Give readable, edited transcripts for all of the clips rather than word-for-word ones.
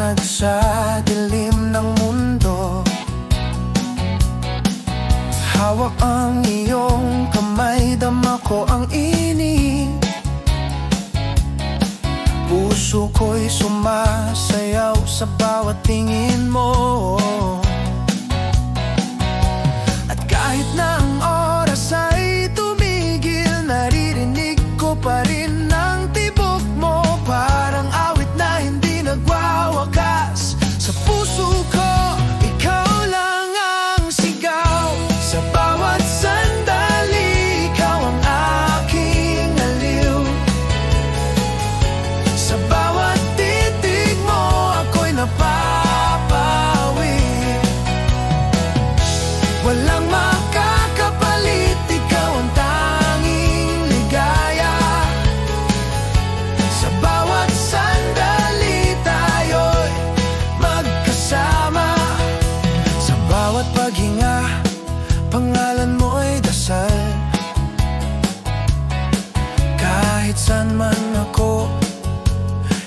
Liwanag sa dilim ng mundo, hawak ang iyong kamay, dama ko ang init. Puso ko'y sumasayaw sa bawat tingin mo. At kahit na ang oras ay tumigil, naririnig ko pa rin ang tibok mo. Parang awit na hindi nagwawakas sa puso ko. Ikaw lang ang sigaw. Sa bawat sandali, ikaw ang aking aliw. Sa bawat titig mo, ako'y napapawi. Walang makakapalit, ikaw ang tanging ligaya. Sa bawat sandali, tayo'y magkasama. Sa bawat paghinga, pangalan mo'y dasal. Kahit saan man ako,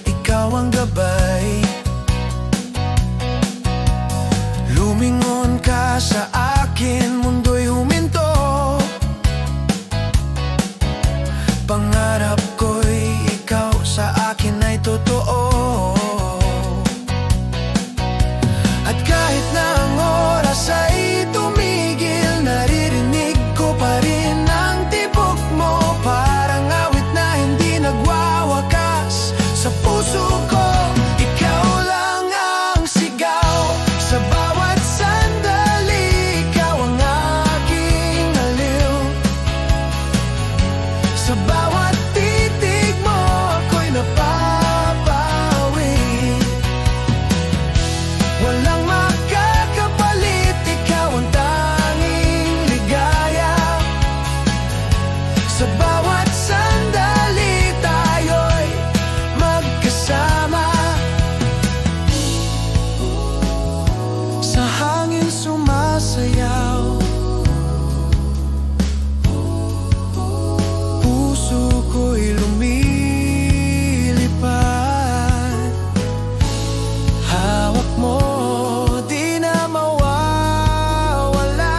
ikaw ang gabay. Lumingon ka sa akin, mundo'y huminto. Pangarap ko'y ikaw sa akin ay totoo. At kahit na ang oras ay tumigil, naririnig ko pa rin ang tibok mo. Parang awit na hindi nagwawakas sa puso ko. Ikaw lang ang sigaw. Sa bawat sandali, ikaw ang aking aliw. Sa bawat titig mo, ako'y napapawi. Walang makakapalit, ikaw ang tanging ligaya. Sa bawat sandali, tayo'y magkasama. Sa hangin sumasayaw, puso ko'y lumilipad. Hawak mo, di na mawawala.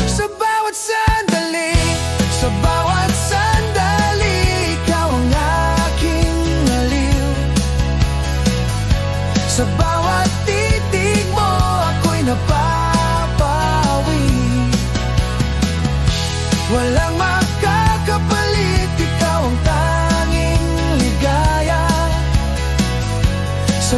Sa bawat sandali, sa bawat sandali, ikaw ang aking aliw. Sa bawat titig mo, ako'y napapawi. Walang makakapalit, ikaw ang tanging ligaya. Sa